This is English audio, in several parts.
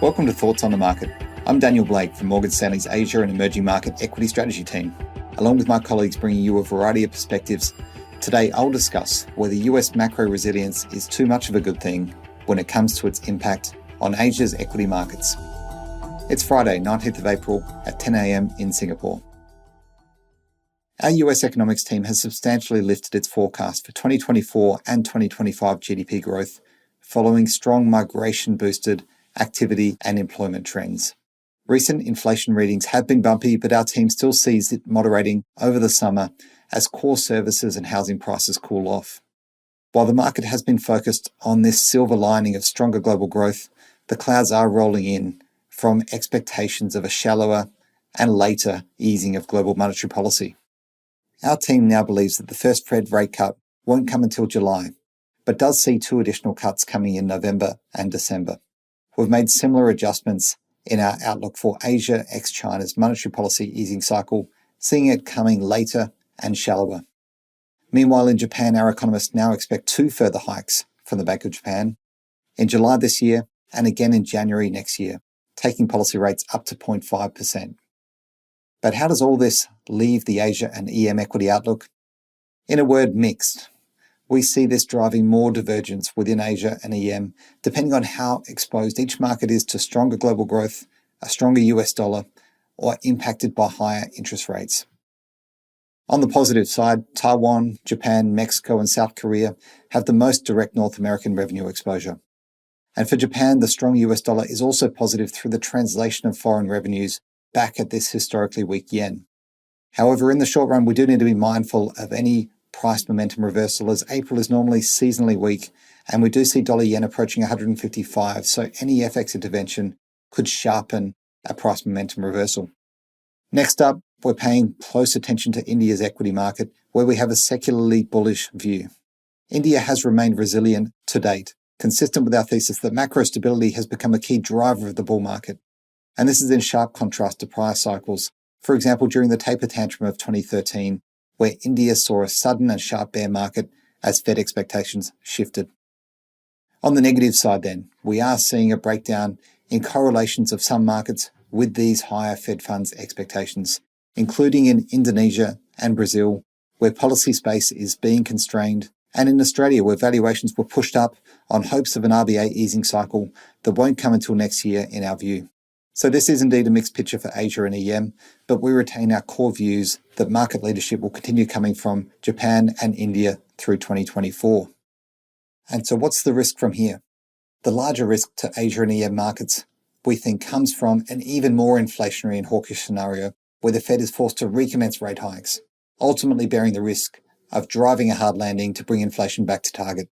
Welcome to Thoughts on the Market. I'm Daniel Blake from Morgan Stanley's Asia and Emerging Market Equity Strategy team, along with my colleagues bringing you a variety of perspectives. Today, I'll discuss whether US macro resilience is too much of a good thing when it comes to its impact on Asia's equity markets. It's Friday, 19th of April at 10 a.m. in Singapore. Our US economics team has substantially lifted its forecast for 2024 and 2025 GDP growth following strong migration-boosted activity and employment trends. Recent inflation readings have been bumpy, but our team still sees it moderating over the summer as core services and housing prices cool off. While the market has been focused on this silver lining of stronger global growth, the clouds are rolling in from expectations of a shallower and later easing of global monetary policy. Our team now believes that the first Fed rate cut won't come until July, but does see 2 additional cuts coming in November and December. We've made similar adjustments in our outlook for Asia ex-China's monetary policy easing cycle, seeing it coming later and shallower. Meanwhile, in Japan, our economists now expect 2 further hikes from the Bank of Japan in July this year and again in January next year, taking policy rates up to 0.5%. But how does all this leave the Asia and EM equity outlook? In a word, mixed. We see this driving more divergence within Asia and EM, depending on how exposed each market is to stronger global growth, a stronger US dollar, or impacted by higher interest rates. On the positive side, Taiwan, Japan, Mexico, and South Korea have the most direct North American revenue exposure. And for Japan, the strong US dollar is also positive through the translation of foreign revenues back at this historically weak yen. However, in the short run, we do need to be mindful of any price momentum reversal, as April is normally seasonally weak, and we do see dollar yen approaching 155, so any FX intervention could sharpen a price momentum reversal. Next up, we're paying close attention to India's equity market, where we have a secularly bullish view. India has remained resilient to date, consistent with our thesis that macro stability has become a key driver of the bull market. And this is in sharp contrast to prior cycles. For example, during the taper tantrum of 2013, where India saw a sudden and sharp bear market as Fed expectations shifted. On the negative side then, we are seeing a breakdown in correlations of some markets with these higher Fed funds expectations, including in Indonesia and Brazil, where policy space is being constrained, and in Australia, where valuations were pushed up on hopes of an RBA easing cycle that won't come until next year in our view. So this is indeed a mixed picture for Asia and EM, but we retain our core views that market leadership will continue coming from Japan and India through 2024. And so what's the risk from here? The larger risk to Asia and EM markets, we think, comes from an even more inflationary and hawkish scenario where the Fed is forced to recommence rate hikes, ultimately bearing the risk of driving a hard landing to bring inflation back to target.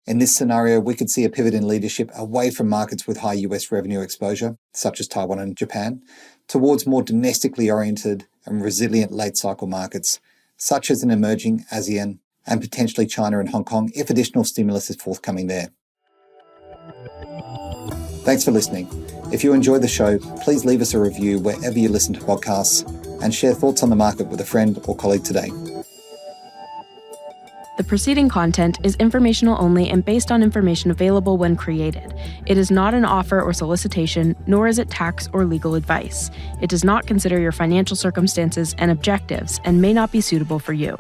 In this scenario, we could see a pivot in leadership away from markets with high US revenue exposure, such as Taiwan and Japan, towards more domestically oriented and resilient late cycle markets, such as in emerging ASEAN and potentially China and Hong Kong, if additional stimulus is forthcoming there. Thanks for listening. If you enjoyed the show, please leave us a review wherever you listen to podcasts and share thoughts on the market with a friend or colleague today. The preceding content is informational only and based on information available when created. It is not an offer or solicitation, nor is it tax or legal advice. It does not consider your financial circumstances and objectives and may not be suitable for you.